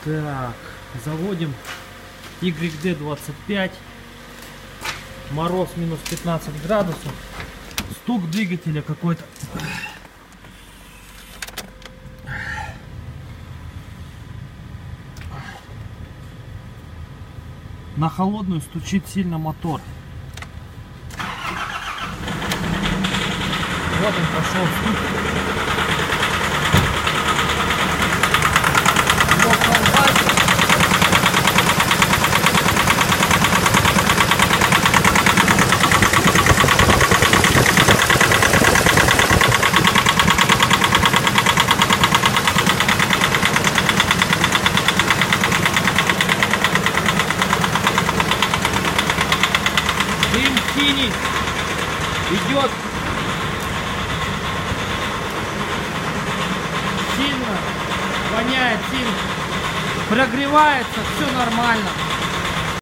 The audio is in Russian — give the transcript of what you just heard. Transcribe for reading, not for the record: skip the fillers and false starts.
Так, заводим YD25. Мороз минус 15 градусов. Стук двигателя какой-то. На холодную стучит сильно мотор. Вот он пошел стук. Дым синий идет сильно, воняет сильно, прогревается, все нормально.